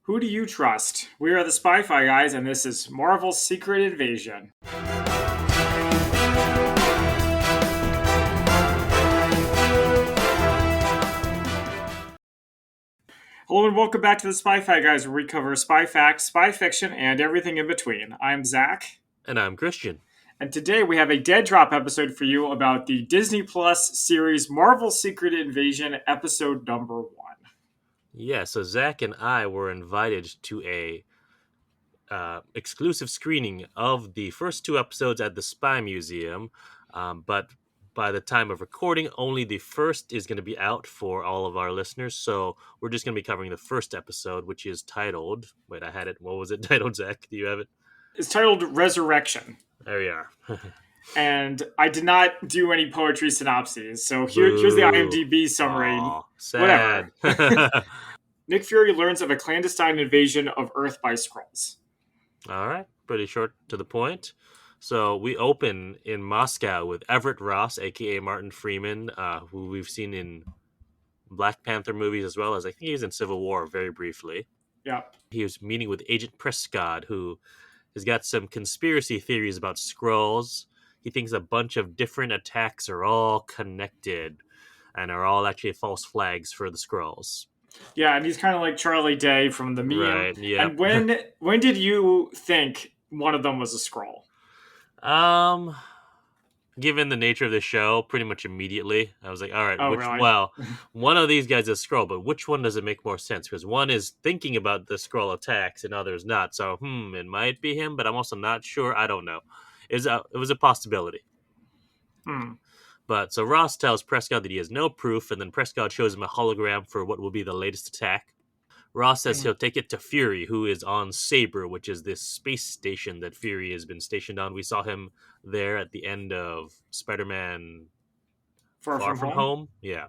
Who do you trust? We are the Spy-Fi guys, and this is Marvel's Secret Invasion. Hello and welcome back to the Spy-Fi guys, where we cover spy facts, spy fiction, and everything in between. I'm Zach. And I'm Christian. And today we have a dead drop episode for you about the Disney Plus series Marvel's Secret Invasion, episode number 1. Yeah, so Zach and I were invited to a exclusive screening of the first 2 episodes at the Spy Museum, but by the time of recording, only the first is going to be out for all of our listeners. So we're just going to be covering the first episode, which is titled. Wait, I had it. What was it titled, Zach? Do you have it? It's titled Resurrection. There we are. And I did not do any poetry synopses, so here's the IMDb summary. Aw, sad. Whatever. Nick Fury learns of a clandestine invasion of Earth by Skrulls. All right, pretty short to the point. So we open in Moscow with Everett Ross, aka Martin Freeman, who we've seen in Black Panther movies as well as I think he was in Civil War very briefly. Yeah. He was meeting with Agent Prescott, who has got some conspiracy theories about Skrulls. He thinks a bunch of different attacks are all connected and are all actually false flags for the Skrulls. Yeah, and he's kind of like Charlie Day from the meme. Right, yeah. And when did you think one of them was a Skrull? Given the nature of the show, pretty much immediately, I was like, all right, Really? well, one of these guys is Skrull, but which one does it make more sense? Because one is thinking about the Skrull attacks and others not. So, it might be him, but I'm also not sure. I don't know. It was a possibility. But so Ross tells Prescott that he has no proof, and then Prescott shows him a hologram for what will be the latest attack. Ross says he'll take it to Fury, who is on Saber, which is this space station that Fury has been stationed on. We saw him there at the end of Spider-Man Far From Home? Yeah.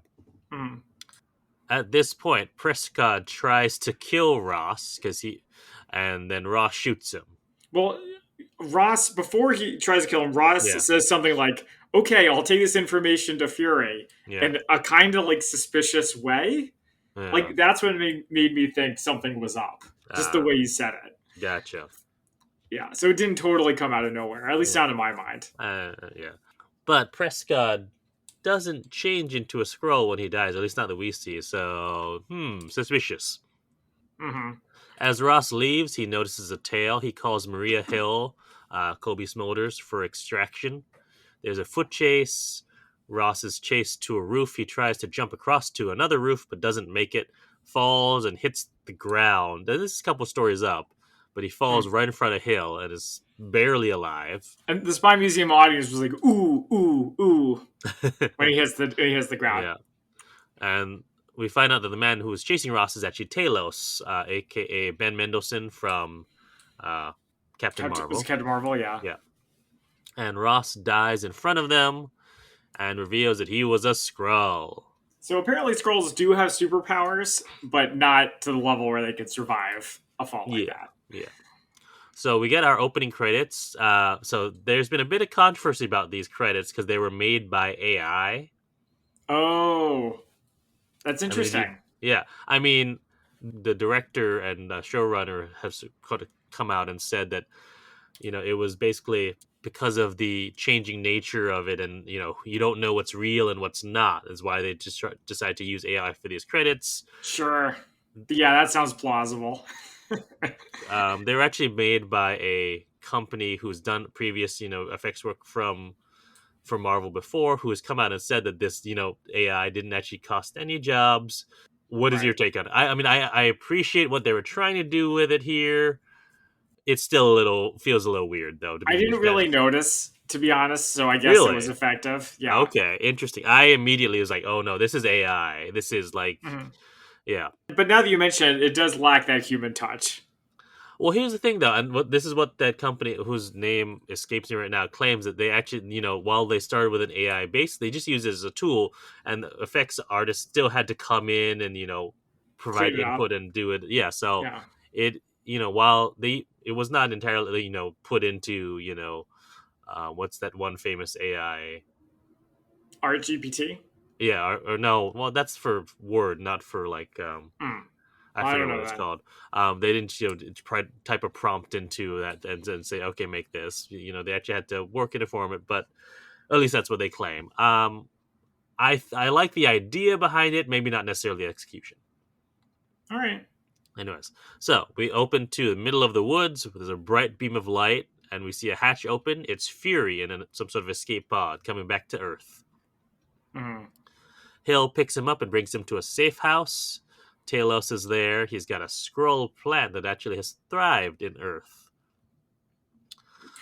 Mm. At this point, Prescott tries to kill Ross, and then Ross shoots him. Well, Ross, before he tries to kill him, Ross says something like, okay, I'll take this information to Fury in a kind of like suspicious way. Yeah. Like, that's what made me think something was up. Just the way you said it. Gotcha. Yeah, so it didn't totally come out of nowhere, at least not in my mind. Yeah. But Prescott doesn't change into a Skrull when he dies, at least not that we see, so, suspicious. Mm-hmm. As Ross leaves, he notices a tail. He calls Maria Hill, Kobe Smulders, for extraction. There's a foot chase. Ross is chased to a roof. He tries to jump across to another roof, but doesn't make it. Falls and hits the ground. This is a couple stories up, but he falls right in front of Hill and is barely alive. And the Spy Museum audience was like, ooh, ooh, ooh, when he hits the ground. Yeah. And we find out that the man who was chasing Ross is actually Talos, a.k.a. Ben Mendelsohn from Captain Marvel. Was Captain Marvel, yeah. Yeah. And Ross dies in front of them and reveals that he was a Skrull. So apparently Skrulls do have superpowers, but not to the level where they could survive a fall like that. Yeah. So we get our opening credits. So there's been a bit of controversy about these credits because they were made by AI. Oh, that's interesting. I mean, the director and showrunner have come out and said that, it was basically because of the changing nature of it, and you don't know what's real and what's not, is why they just decide to use AI for these credits. Sure. Yeah, that sounds plausible. They were actually made by a company who's done previous, effects work for Marvel before, who has come out and said that this, AI didn't actually cost any jobs. What is your take on it? I appreciate what they were trying to do with it here. It still feels a little weird, though. I didn't really notice, to be honest, so I guess it was effective. Yeah. Okay, interesting. I immediately was like, oh no, this is AI. This is like, yeah. But now that you mention it, it does lack that human touch. Well, here's the thing, though, and this is what that company, whose name escapes me right now, claims, that they actually, while they started with an AI base, they just used it as a tool, and the effects artists still had to come in and, provide input and do it. Yeah, so it, while it was not entirely, put into, what's that one famous AI? RGPT? Yeah, or no, well, that's for Word, not for, like, I I forget don't what know it's that. called. They didn't type a prompt into that and say, okay, make this. They actually had to work it and form it, but at least that's what they claim. I like the idea behind it, maybe not necessarily the execution. All right. Anyways, so we open to the middle of the woods. There's a bright beam of light, and we see a hatch open. It's Fury in some sort of escape pod coming back to Earth. Mm. Hill picks him up and brings him to a safe house. Talos is there. He's got a scroll plant that actually has thrived in Earth.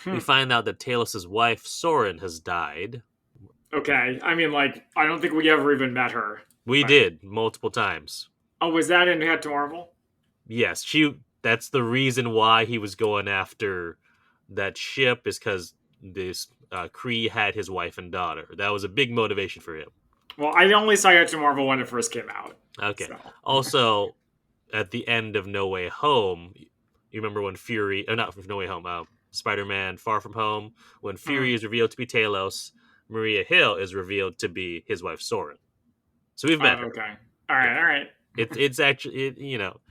We find out that Talos' wife, Soren, has died. Okay. I mean, like, I don't think we ever even met her. We did, multiple times. Oh, was that in Head to Marvel? Yes, that's the reason why he was going after that ship, is because this Kree had his wife and daughter. That was a big motivation for him. Well, I only saw Head to Marvel when it first came out. Okay. So. Also, at the end of No Way Home, you remember when Fury... not No Way Home, Spider-Man Far From Home, when Fury is revealed to be Talos, Maria Hill is revealed to be his wife, Soren. So we've met her. Okay. All right. It's actually,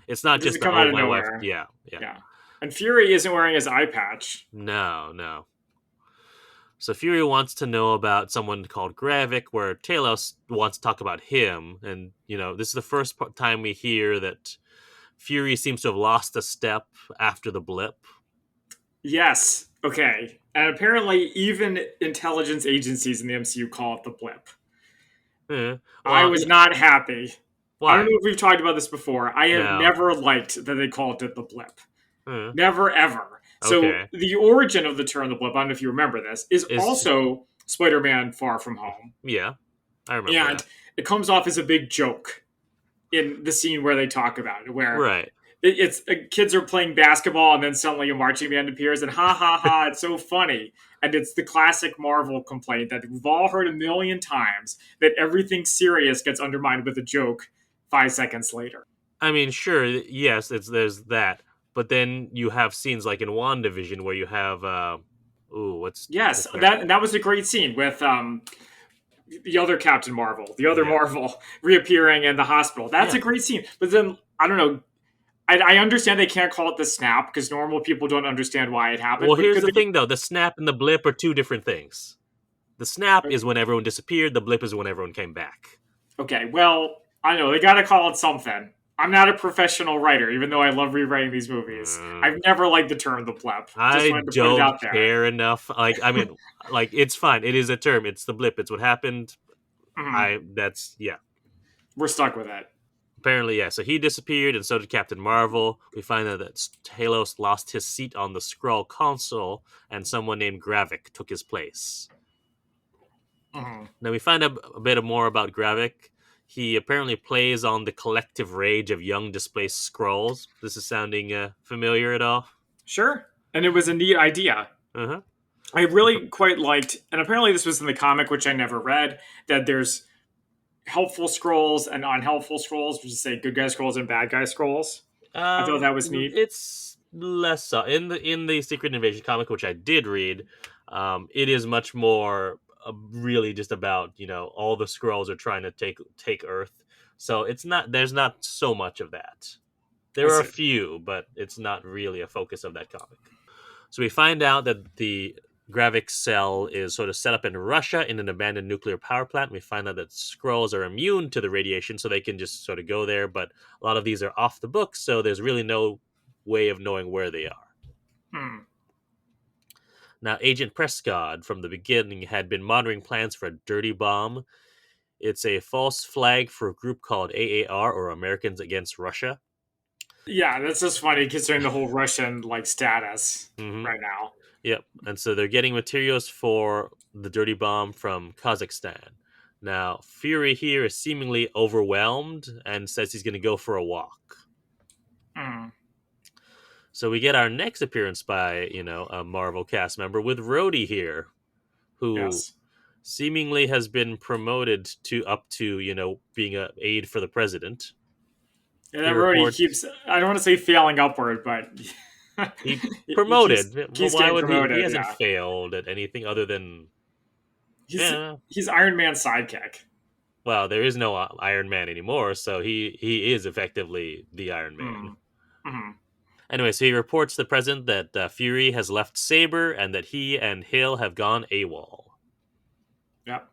it's not just come out of my nowhere. wife. Yeah. And Fury isn't wearing his eye patch. No. So Fury wants to know about someone called Gravik, where Talos wants to talk about him. And, this is the first time we hear that Fury seems to have lost a step after the blip. Yes. Okay. And apparently even intelligence agencies in the MCU call it the blip. Well, I was not happy. Why? I don't know if we've talked about this before. I have never liked that they called it the blip. Never, ever. So the origin of the term the blip, I don't know if you remember this, is also Spider-Man Far From Home. Yeah, I remember And it comes off as a big joke in the scene where they talk about it, where it's kids are playing basketball and then suddenly a marching band appears and ha ha ha, it's so funny. And it's the classic Marvel complaint that we've all heard a million times, that everything serious gets undermined with a joke 5 seconds later. I mean, sure, yes, there's that. But then you have scenes like in WandaVision where you have, that was a great scene with the other Captain Marvel, the other Marvel reappearing in the hospital. That's a great scene. But then, I don't know, I understand they can't call it the snap because normal people don't understand why it happened. Well, here's the thing, though. The snap and the blip are two different things. The snap is when everyone disappeared. The blip is when everyone came back. Okay, well, I know. They got to call it something. I'm not a professional writer, even though I love rewriting these movies. I've never liked the term the blip. I don't care enough. It's fine. It is a term. It's the blip. It's what happened. We're stuck with it. Apparently, yeah. So he disappeared, and so did Captain Marvel. We find out that Talos lost his seat on the Skrull console, and someone named Gravik took his place. Now we find out a bit more about Gravik. He apparently plays on the collective rage of young displaced Skrulls. This is sounding familiar at all? Sure. And it was a neat idea. I really quite liked, and apparently this was in the comic, which I never read, that there's helpful Skrulls and unhelpful Skrulls, which is say good guy Skrulls and bad guy Skrulls. I thought that was neat. It's less so. In the Secret Invasion comic, which I did read, it is much more really just about, all the Skrulls are trying to take Earth. So there's not so much of that. There are a few, but it's not really a focus of that comic. So we find out that the Gravik cell is sort of set up in Russia in an abandoned nuclear power plant. We find out that Skrulls are immune to the radiation, so they can just sort of go there, but a lot of these are off the books, so there's really no way of knowing where they are. Now, Agent Prescott, from the beginning, had been monitoring plans for a dirty bomb. It's a false flag for a group called AAR, or Americans Against Russia. Yeah, that's just funny considering the whole Russian status right now. Yep, and so they're getting materials for the dirty bomb from Kazakhstan. Now, Fury here is seemingly overwhelmed and says he's going to go for a walk. So we get our next appearance by, a Marvel cast member with Rhodey here, who seemingly has been promoted up to being an aide for the president. Yeah, that Rhodey keeps, I don't want to say failing upward, but he promoted. He's why would promoted, he hasn't failed at anything other than he's Iron Man's sidekick. well, there is no Iron Man anymore, so he is effectively the Iron Man. Mm-hmm. Anyway, so he reports to the president that Fury has left Saber and that he and Hill have gone AWOL. Yep.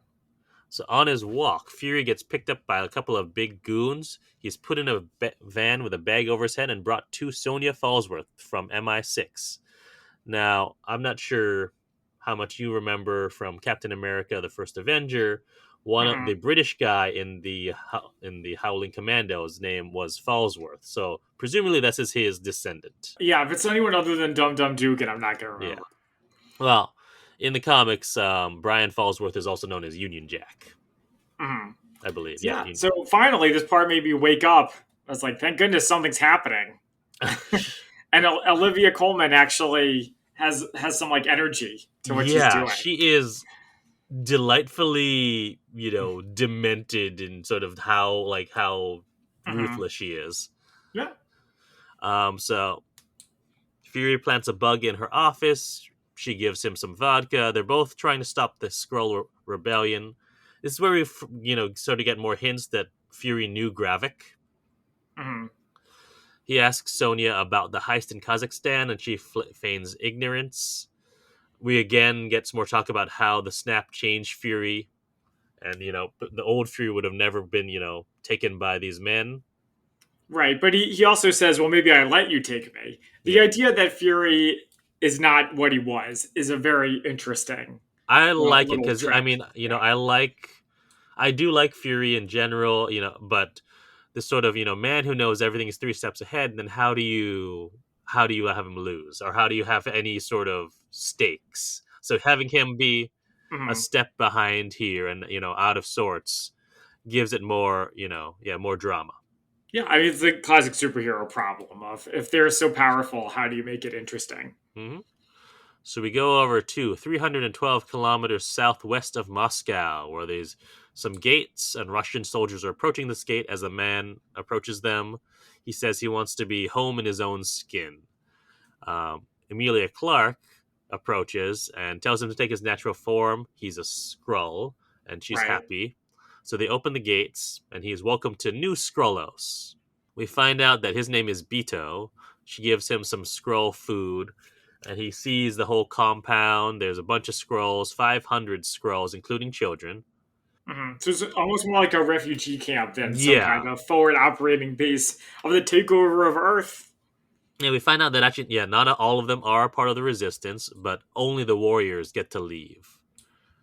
So on his walk, Fury gets picked up by a couple of big goons. He's put in a van with a bag over his head and brought to Sonya Falsworth from MI6. Now, I'm not sure how much you remember from Captain America: The First Avenger. One of Mm-hmm. the British guy in the Howling Commandos' name was Falsworth, so presumably this is his descendant. Yeah, if it's anyone other than Dum Dum Dugan, I'm not gonna Yeah. remember. Well, in the comics, Brian Falsworth is also known as Union Jack, Mm-hmm. I believe. So, Yeah. yeah. So finally, this part made me wake up. I was like, thank goodness something's happening. And Olivia Colman actually has some like energy to what she's Yeah, doing. she is delightfully, demented in sort of how Mm-hmm. ruthless she is. Yeah. So Fury plants a bug in her office. She gives him some vodka. They're both trying to stop the Skrull rebellion. This is where we, sort of get more hints that Fury knew Gravik. Mm-hmm. He asks Sonya about the heist in Kazakhstan, and she feigns ignorance. We again get some more talk about how the snap changed Fury, and the old Fury would have never been taken by these men. Right, but he also says, well, maybe I let you take me. The idea that Fury is not what he was is a very interesting I like it little because trick. Yeah. I do like Fury in general, but this sort of man who knows everything is 3 steps ahead. And then how do you have him lose, or how do you have any sort of stakes? So having him be a Mm-hmm. step behind here and out of sorts gives it more more drama. Yeah, I mean, it's the classic superhero problem of if they're so powerful, how do you make it interesting? Hmm. So we go over to 312 kilometers southwest of Moscow, where there's some gates, and Russian soldiers are approaching this gate. As a man approaches them, he says he wants to be home in his own skin. Emilia Clarke approaches and tells him to take his natural form. He's a Skrull, and she's Right. happy. So they open the gates, and he is welcome to New Skrullos. We find out that his name is Beto. She gives him some Skrull food, and he sees the whole compound. There's a bunch of Skrulls, 500 Skrulls, including children. Mm-hmm. So it's almost more like a refugee camp than some Yeah. kind of forward operating base of the takeover of Earth. And we find out that actually, not all of them are a part of the resistance, but only the warriors get to leave.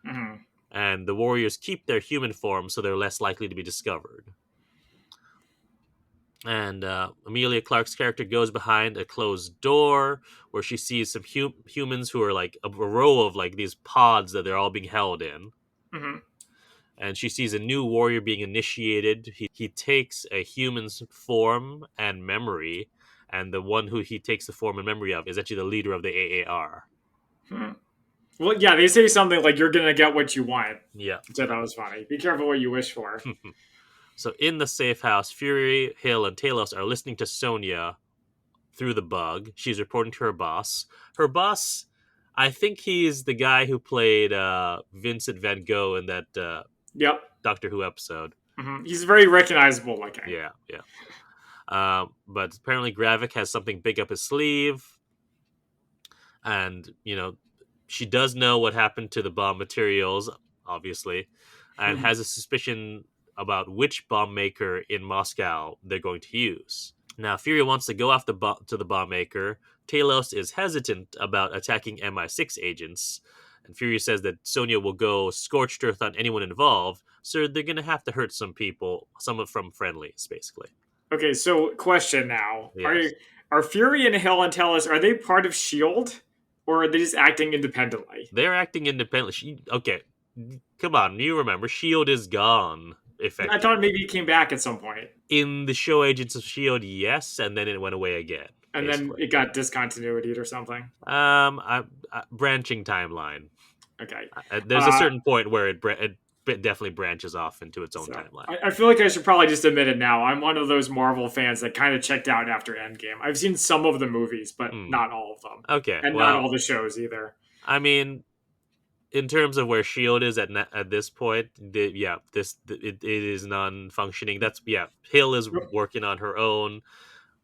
Mm-hmm. And the warriors keep their human form, so they're less likely to be discovered. And Emilia Clarke's character goes behind a closed door where she sees some humans who are like a row of like these pods that they're all being held in. Mm-hmm. And she sees a new warrior being initiated. He takes a human's form and memory, and the one who he takes the form and memory of is actually the leader of the AAR. Hmm. Well, yeah, they say something like "you're gonna get what you want." Yeah. So that was funny. Be careful what you wish for. So in the safe house, Fury, Hill, and Talos are listening to Sonya through the bug. She's reporting to her boss. Her boss, I think he's the guy who played Vincent Van Gogh in that Yep. Doctor Who episode. Mm-hmm. He's very recognizable looking. Yeah, yeah. But apparently Gravik has something big up his sleeve. And, she does know what happened to the bomb materials, obviously, and has a suspicion about which bomb maker in Moscow they're going to use. Now, Fury wants to go after to the bomb maker. Talos is hesitant about attacking MI6 agents, and Fury says that Sonya will go scorched earth on anyone involved, so they're going to have to hurt some people, some from friendlies, basically. Okay, so question now: Yes. Are Fury and Hill and Talos, are they part of Shield, or are they just acting independently? They're acting independently. Okay, come on, you remember Shield is gone. I Effectively, thought maybe it came back at some point, in the show Agents of Shield, yes, and then it went away again. and then Basically, it got discontinuity or something. branching timeline. Okay. There's a certain point where it definitely branches off into its own So timeline. I feel like I should probably just admit it now. I'm one of those Marvel fans that kind of checked out after Endgame. I've seen some of the movies, but not all of them. Okay, And not well, all the shows either. I mean, in terms of where Shield is at this point, it is non-functioning. Hill is working on her own,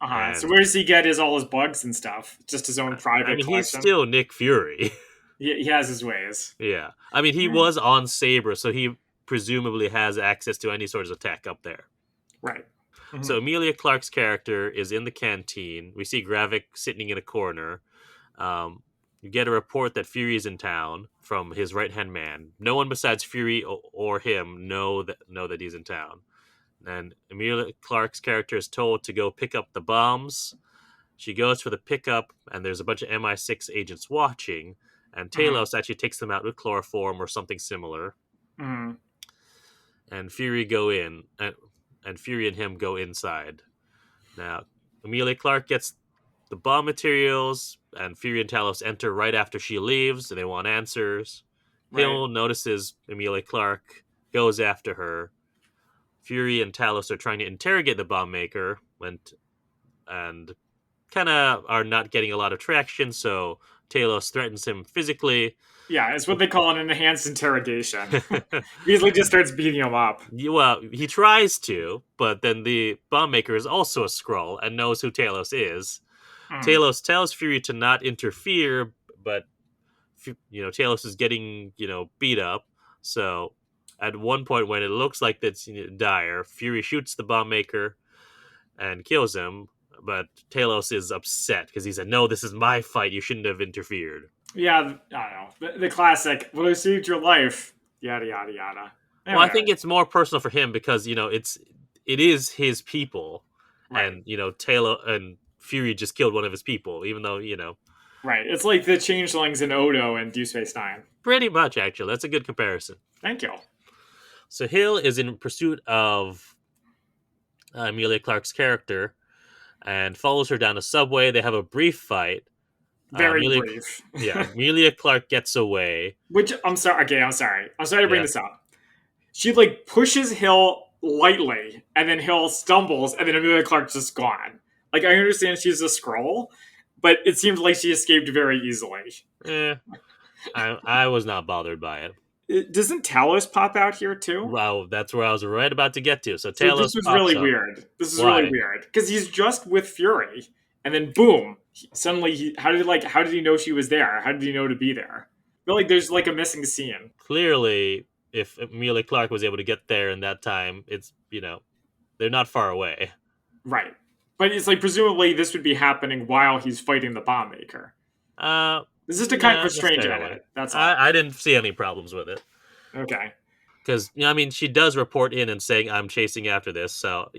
So and where does he get all his bugs and stuff? Just his own I private mean he's collection. still Nick Fury. He has his ways. Yeah, I mean he was on Saber, so he presumably has access to any sorts of tech up there. Right. Mm-hmm. So Emilia Clarke's character is in the canteen. We see Gravik sitting in a corner. You get a report that Fury is in town from his right-hand man. No one besides Fury or him know that he's in town. And Emilia Clarke's character is told to go pick up the bombs. She goes for the pickup, and there's a bunch of MI6 agents watching. And Talos actually takes them out with chloroform or something similar. Mm-hmm. And Fury go in, and Fury and him go inside. Now, Emilia Clarke gets the bomb materials, and Fury and Talos enter right after she leaves, and they want answers. Right. Hill notices Emilia Clarke, goes after her. Fury and Talos are trying to interrogate the bomb maker, and kind of are not getting a lot of traction, so Talos threatens him physically. Yeah, it's what they call an enhanced interrogation. He usually just starts beating him up. Well, he tries to, but then the bomb maker is also a Skrull and knows who Talos is. Talos tells Fury to not interfere, but Talos is getting beat up. So at one point when it looks like that's dire, Fury shoots the bomb maker and kills him. But Talos is upset because he said, "No, this is my fight. You shouldn't have interfered." Yeah, I don't know. The classic, "Well, I saved your life." Yada yada yada. Well, I think it's more personal for him because it is his people, right. And Talos and Fury just killed one of his people, even though Right. It's like the changelings in Odo and Deep Space Nine. Pretty much, actually. That's a good comparison. Thank you. So Hill is in pursuit of Emilia Clarke's character and follows her down a subway. They have a brief fight. Very brief. Emilia Clarke gets away. Which, I'm sorry. Okay, I'm sorry. I'm sorry to bring this up. She, pushes Hill lightly, and then Hill stumbles, and then Emilia Clarke's just gone. I understand she's a Skrull, but it seems like she escaped very easily. I was not bothered by it. Doesn't Talos pop out here, too? Wow, that's where I was right about to get to. So Talos this was really weird. This is really weird. Because he's just with Fury, and then boom, suddenly, how did he know she was there? How did he know to be there? I feel like there's, a missing scene. Clearly, if Emilia Clarke was able to get there in that time, it's, they're not far away. Right. But it's presumably this would be happening while he's fighting the bomb maker. This is to kind of a strange edit. That's all. I didn't see any problems with it. Okay. Because she does report in and saying I'm chasing after this, so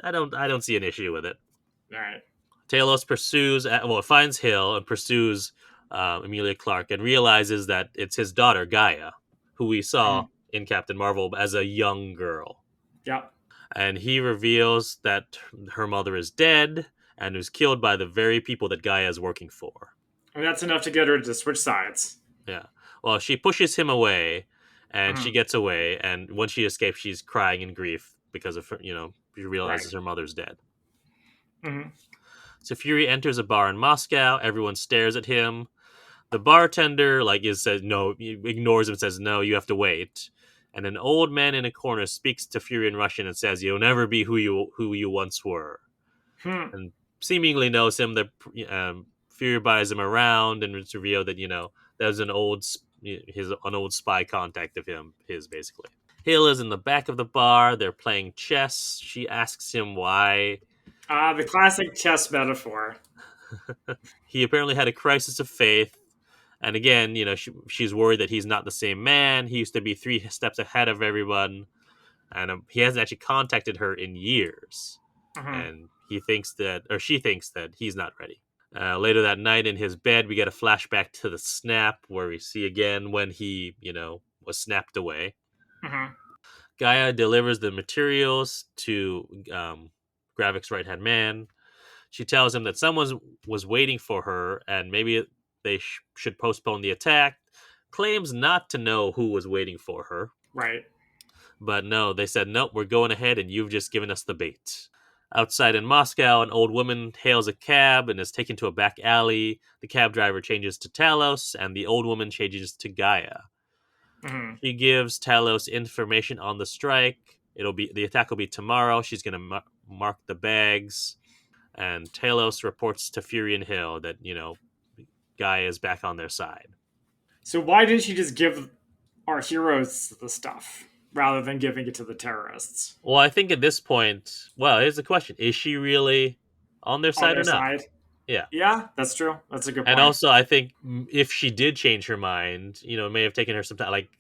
I don't see an issue with it. All right. Talos finds Hill and pursues Emilia Clarke and realizes that it's his daughter Gaia, who we saw in Captain Marvel as a young girl. Yep. And he reveals that her mother is dead and was killed by the very people that Gaia is working for. And that's enough to get her to switch sides. Yeah. Well, she pushes him away, and she gets away. And when she escapes, she's crying in grief because of her, she realizes her mother's dead. Mm-hmm. So Fury enters a bar in Moscow. Everyone stares at him. The bartender says no, he ignores him and says no, you have to wait. And an old man in a corner speaks to Fury in Russian and says, "You'll never be who you once were." And seemingly knows him. Fury buys him around, and it's revealed that there's an old spy contact of his basically. Hill is in the back of the bar. They're playing chess. She asks him why. The classic chess metaphor. He apparently had a crisis of faith. And again, she's worried that he's not the same man. He used to be 3 steps ahead of everyone. And he hasn't actually contacted her in years. And she thinks that he's not ready. Later that night in his bed, we get a flashback to the snap where we see again when he, was snapped away. Gaia delivers the materials to Gravik's right-hand man. She tells him that someone was waiting for her and maybe they should postpone the attack. Claims not to know who was waiting for her. Right. But no, they said, nope, we're going ahead and you've just given us the bait. Outside in Moscow, an old woman hails a cab and is taken to a back alley. The cab driver changes to Talos, and the old woman changes to Gaia. Mm-hmm. She gives Talos information on the strike. The attack will be tomorrow. She's going to mark the bags, and Talos reports to Fury and Hill that Gaia is back on their side. So why didn't she just give our heroes the stuff rather than giving it to the terrorists? Well, I think at this point, here's the question: is she really on their On side their or not? side? Yeah. Yeah, that's true. That's a good And point. also, I think if she did change her mind, it may have taken her some time. Like,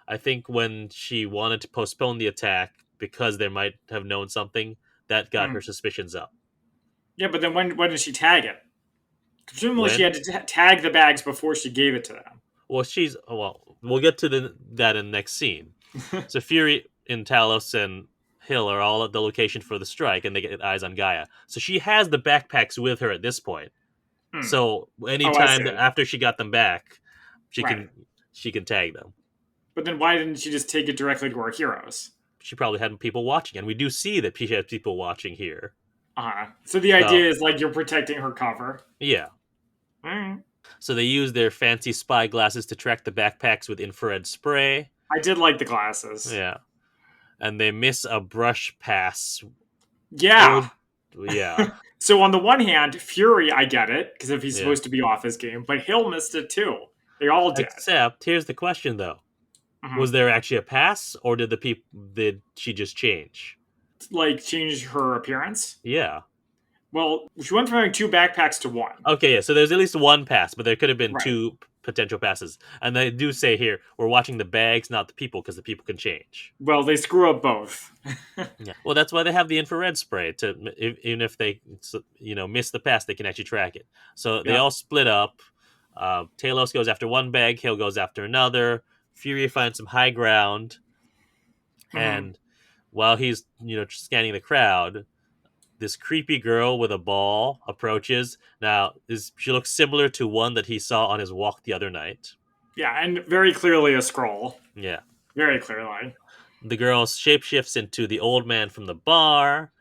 I think when she wanted to postpone the attack because they might have known something, that got her suspicions up. Yeah, but then when did she tag it? Presumably, she had When? to tag the bags before she gave it to them. Well, we'll get to that in the next scene. So Fury and Talos and Hill are all at the location for the strike, and they get eyes on Gaia. So she has the backpacks with her at this point. So Oh, I anytime see. after she got them back, she Right. can tag them. But then why didn't she just take it directly to our heroes? She probably had people watching, and we do see that she has people watching here. So the idea is like you're protecting her cover. Yeah. All right. So they use their fancy spy glasses to track the backpacks with infrared spray. I did like the glasses. Yeah. And they miss a brush pass. Yeah. Yeah. So on the one hand, Fury, I get it, because if he's Yeah. supposed to be off his game, but Hill missed it too. They all did. Except, here's the question though. Was there actually a pass, or did she just change? Like, change her appearance? Yeah. Well, she went from having 2 backpacks to 1. Okay, yeah, so there's at least one pass, but there could have been Right. 2 potential passes. And they do say here, we're watching the bags, not the people, because the people can change. Well, they screw up both. Yeah. Well, that's why they have the infrared spray, even if they miss the pass, they can actually track it. So they all split up. Talos goes after one bag, Hill goes after another. Fury finds some high ground, and while he's scanning the crowd, this creepy girl with a ball approaches. Now, she looks similar to one that he saw on his walk the other night. Yeah, and very clearly a Skrull. Yeah. Very clearly. The girl shapeshifts into the old man from the bar,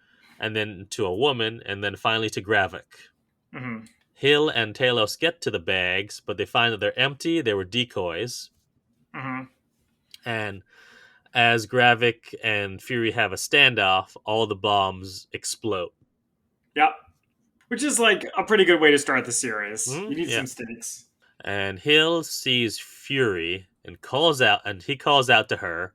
and then to a woman, and then finally to Gravik. Mm-hmm. Hill and Talos get to the bags, but they find that they're empty. They were decoys. Mm-hmm. And as Gravik and Fury have a standoff, all the bombs explode. Yep. Which is like a pretty good way to start the series. You need some stakes. And Hill sees Fury and he calls out to her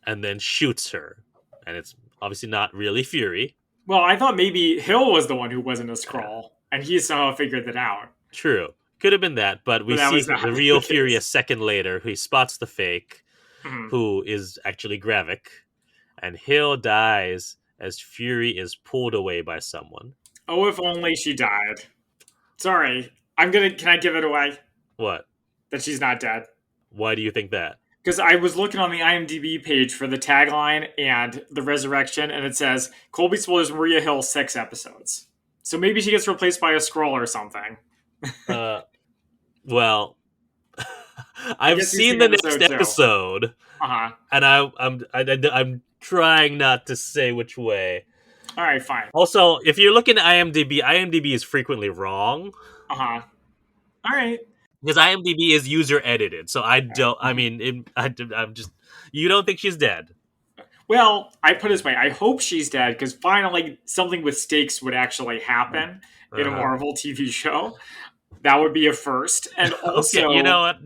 and then shoots her. And it's obviously not really Fury. Well, I thought maybe Hill was the one who wasn't a Skrull, and he somehow figured that out. True. Could have been that, but we see the real Fury a second later. He spots the fake, who is actually Gravik, and Hill dies as Fury is pulled away by someone. Oh, if only she died. Sorry. Can I give it away? What? That she's not dead. Why do you think that? Because I was looking on the IMDb page for the tagline and the resurrection, and it says, Colby spoilers Maria Hill 6 episodes. So maybe she gets replaced by a Skrull or something. Well, I've seen the next episode, and I'm trying not to say which way. All right, fine. Also, if you're looking at IMDb is frequently wrong. All right. Because IMDb is user edited, so I don't. I mean, I'm just. You don't think she's dead? Well, I put it this way: I hope she's dead because finally something with stakes would actually happen in a Marvel TV show. That would be a first, and also, okay, you know what?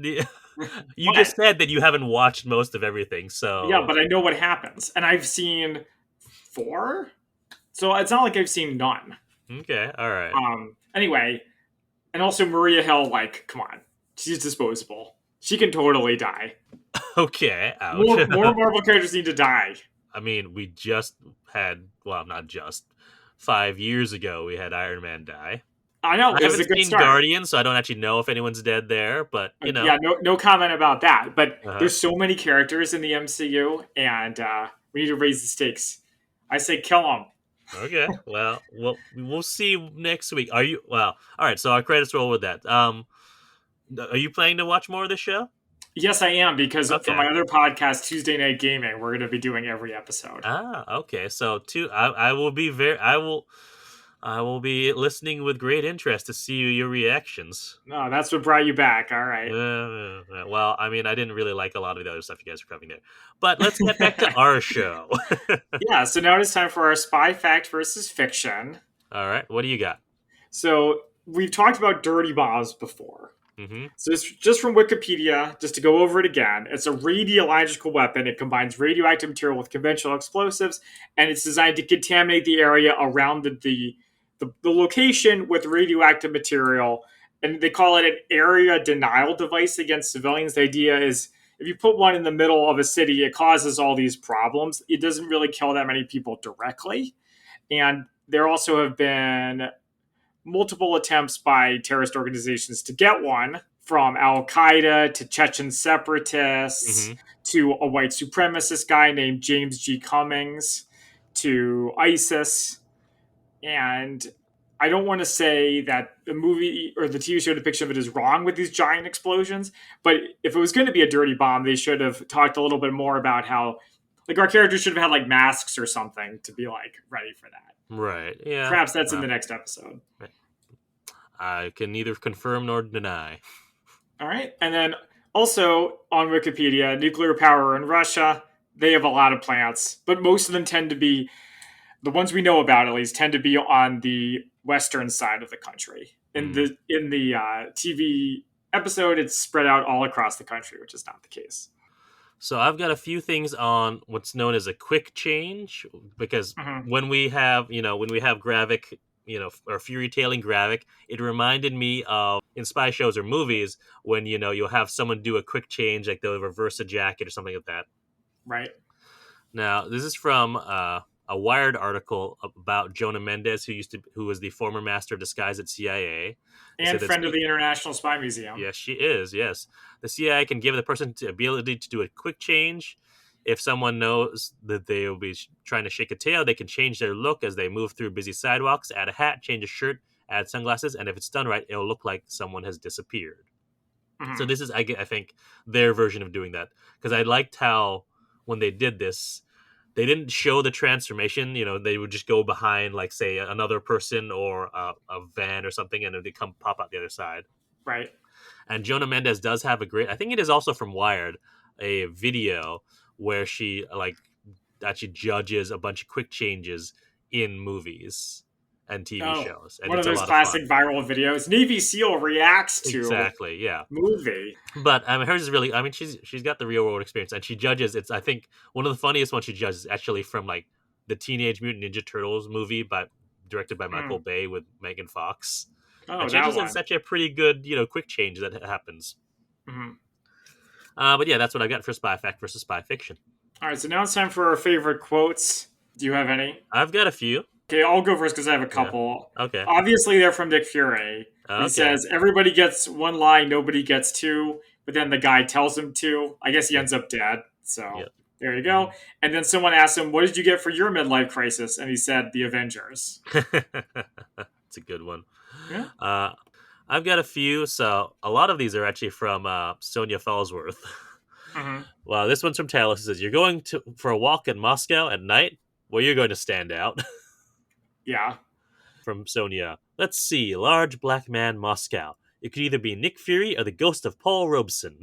You just said that you haven't watched most of everything, so yeah, but I know what happens, and I've seen 4, so it's not like I've seen none. Okay, all right. Anyway, and also Maria Hill, like, come on, she's disposable. She can totally die. Okay, ouch. More Marvel characters need to die. I mean, we just had, well, not just 5 years ago, we had Iron Man die. I know. I haven't seen Guardians, so I don't actually know if anyone's dead there. But yeah, no comment about that. But there's so many characters in the MCU, and we need to raise the stakes. I say kill them. Okay. Well, we'll see next week. All right. So our credits roll with that. Are you planning to watch more of this show? Yes, I am, because for Okay. my other podcast, Tuesday Night Gaming, we're going to be doing every episode. Okay. So I will be I will be listening with great interest to see your reactions. No, that's what brought you back. All right. Well, I mean, I didn't really like a lot of the other stuff you guys were covering there, but let's get back to our show. Yeah, so now it's time for our spy fact versus fiction. All right, what do you got? So we've talked about dirty bombs before. Mm-hmm. So it's just from Wikipedia, just to go over it again. It's a radiological weapon. It combines radioactive material with conventional explosives, and it's designed to contaminate the area around the location with radioactive material. And they call it an area denial device against civilians. The idea is if you put one in the middle of a city, it causes all these problems. It doesn't really kill that many people directly. And there also have been multiple attempts by terrorist organizations to get one, from Al Qaeda to Chechen separatists Mm-hmm. to a white supremacist guy named James G. Cummings to ISIS. And I don't want to say that the movie or the TV show depiction of it is wrong with these giant explosions, but if it was going to be a dirty bomb, they should have talked a little bit more about how, like, our characters should have had like masks or something to be like ready for that. Right. Yeah. Perhaps that's in the next episode. I can neither confirm nor deny. All right. And then also on Wikipedia, nuclear power in Russia, they have a lot of plants, but most of them tend to be, the ones we know about at least, tend to be on the western side of the country. In the TV episode, it's spread out all across the country, which is not the case. So I've got a few things on what's known as a quick change, because when we have Gravik, or Fury tailing Gravik, it reminded me of in spy shows or movies when you'll have someone do a quick change, like they'll reverse a jacket or something like that. Right. Now this is from a Wired article about Jonah Mendez, who was the former master of disguise at CIA. And friend of the International Spy Museum. Yes, she is. Yes. The CIA can give the person the ability to do a quick change. If someone knows that they will be trying to shake a tail, they can change their look as they move through busy sidewalks, add a hat, change a shirt, add sunglasses, and if it's done right, it'll look like someone has disappeared. So this is, I think, their version of doing that. Because I liked how, when they did this, they didn't show the transformation. They would just go behind, like, say, another person or a van or something, and they pop out the other side. Right. And Jonah Mendez does have a great, I think it is also from Wired, a video where she actually judges a bunch of quick changes in movies and TV shows. And one it's of those a lot classic of fun. viral videos. Navy SEAL reacts to exactly, yeah, movie. But hers is really, she's got the real world experience, and she judges. It's, I think, one of the funniest ones she judges actually from like the Teenage Mutant Ninja Turtles movie, directed by Michael Bay with Megan Fox. Oh, and she that just one. has such a pretty good, quick change that happens. Mm-hmm. But yeah, that's what I got for spy fact versus spy fiction. All right, so now it's time for our favorite quotes. Do you have any? I've got a few. Okay, I'll go first because I have a couple. Yeah. Okay. Obviously, they're from Nick Fury. Okay. He says, everybody gets one lie, nobody gets two. But then the guy tells him to. I guess he ends up dead. So there you go. And then someone asked him, what did you get for your midlife crisis? And he said, the Avengers. That's a good one. Yeah. I've got a few. So a lot of these are actually from Sonia Fallsworth. Mm-hmm. Well, this one's from Talos. It says, you're going for a walk in Moscow at night? Well, you're going to stand out. Yeah. From Sonia. Let's see. Large black man, Moscow. It could either be Nick Fury or the ghost of Paul Robeson.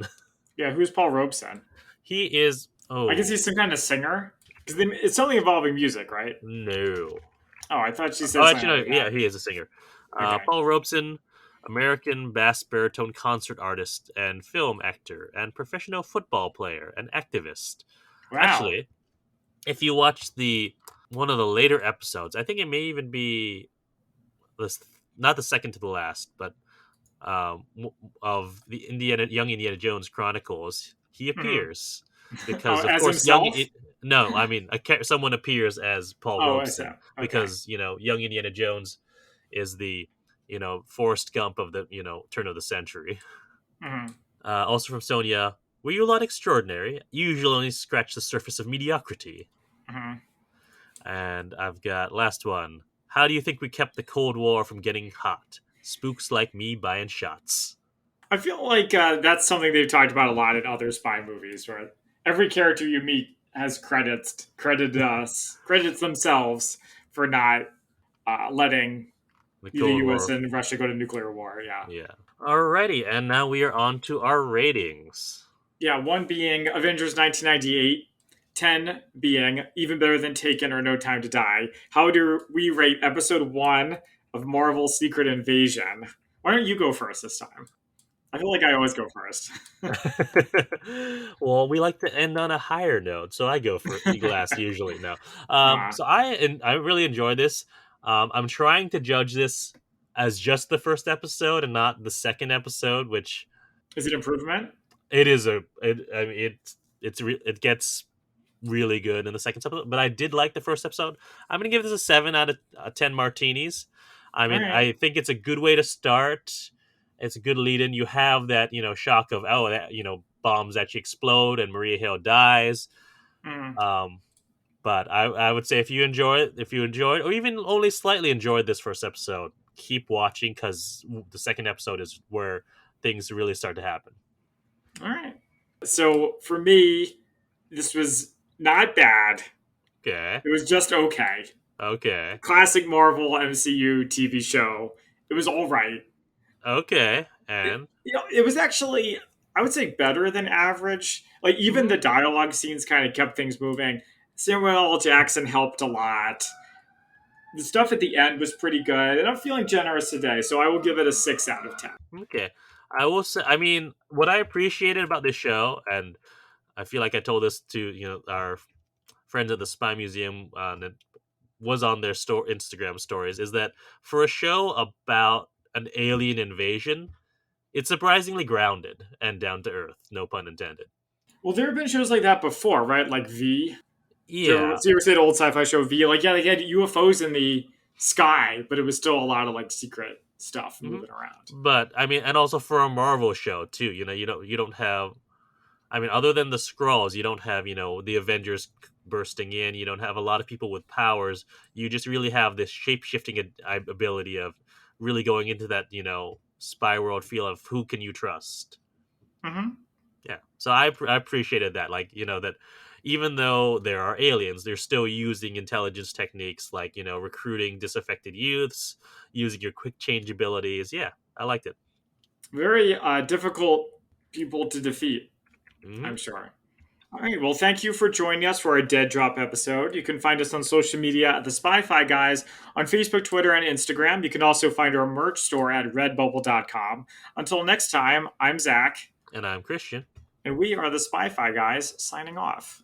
Yeah, who's Paul Robeson? He is... Oh. I guess he's some kind of singer? Because it's something involving music, right? No. Oh, I thought she said something like that. Yeah, he is a singer. Okay. Paul Robeson, American bass baritone concert artist and film actor and professional football player and activist. Wow. Actually, if you watch one of the later episodes, I think it may even be not the second to the last, but of the Young Indiana Jones Chronicles, he appears because of course someone appears as Paul Robeson because Young Indiana Jones is the Forrest Gump of the turn of the century. Mm-hmm. Also from Sonia, were you a lot extraordinary? You usually only scratch the surface of mediocrity. Mm-hmm. And I've got last one. How do you think we kept the Cold War from getting hot? Spooks like me buying shots. I feel like that's something they've talked about a lot in other spy movies, where every character you meet has credits themselves for not letting The the Cold U.S. War. and Russia go to nuclear war. Yeah. Alrighty, and now we are on to our ratings. Yeah, one being Avengers 1998, 10 being even better than Taken or No Time to Die. How do we rate episode 1 of Marvel's Secret Invasion? Why don't you go first this time? I feel like I always go first. Well, we like to end on a higher note, so I go for last usually. No, so I really enjoy this. I'm trying to judge this as just the first episode and not the second episode, which is it improvement? It is I mean, it gets really good in the second episode, but I did like the first episode. I'm gonna give this a 7 out of 10 martinis. I mean, I think it's a good way to start. It's a good lead-in. You have that, shock of bombs actually explode and Maria Hill dies. But I would say if you enjoyed, or even only slightly enjoyed this first episode, keep watching, because the second episode is where things really start to happen. All right. So for me, this was not bad. Okay. It was just okay. Okay. Classic Marvel MCU TV show. It was all right. Okay. And it was actually, I would say, better than average. Like, even the dialogue scenes kind of kept things moving. Samuel L. Jackson helped a lot. The stuff at the end was pretty good, and I'm feeling generous today, so I will give it a 6 out of 10. Okay. I will say, I mean, what I appreciated about this show, and I feel like I told this to, our friends at the Spy Museum that was on their Instagram stories, is that for a show about an alien invasion, it's surprisingly grounded and down to earth, no pun intended. Well, there have been shows like that before, right? Like V. Yeah. So you ever say the old sci-fi show V? Like, yeah, they had UFOs in the sky, but it was still a lot of like secret stuff moving around. But I mean, and also for a Marvel show too, you don't have, I mean, other than the Skrulls, you don't have, the Avengers bursting in. You don't have a lot of people with powers. You just really have this shape-shifting ability of really going into that, spy world feel of who can you trust. Yeah. So I appreciated that. Like, that even though there are aliens, they're still using intelligence techniques like, recruiting disaffected youths, using your quick change abilities. Yeah, I liked it. Very difficult people to defeat, I'm sure. All right. Well, thank you for joining us for our Dead Drop episode. You can find us on social media at the Spy-Fi Guys on Facebook, Twitter, and Instagram. You can also find our merch store at redbubble.com. Until next time, I'm Zach. And I'm Christian. And we are the Spy-Fi Guys, signing off.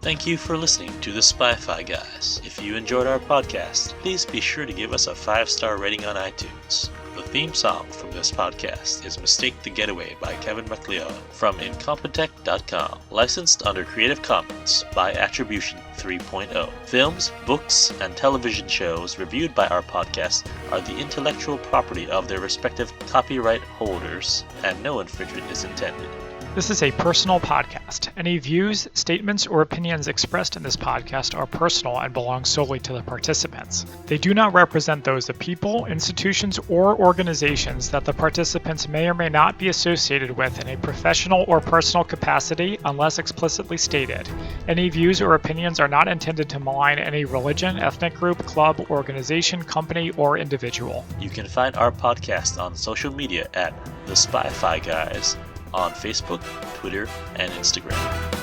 Thank you for listening to the Spy-Fi Guys. If you enjoyed our podcast, please be sure to give us a 5-star rating on iTunes. The theme song from this podcast is Mistake the Getaway by Kevin MacLeod from Incompetech.com, licensed under Creative Commons by Attribution 3.0. Films, books, and television shows reviewed by our podcast are the intellectual property of their respective copyright holders, and no infringement is intended. This is a personal podcast. Any views, statements, or opinions expressed in this podcast are personal and belong solely to the participants. They do not represent those of people, institutions, or organizations that the participants may or may not be associated with in a professional or personal capacity unless explicitly stated. Any views or opinions are not intended to malign any religion, ethnic group, club, organization, company, or individual. You can find our podcast on social media at The Spy-Fi Guys on Facebook, Twitter, and Instagram.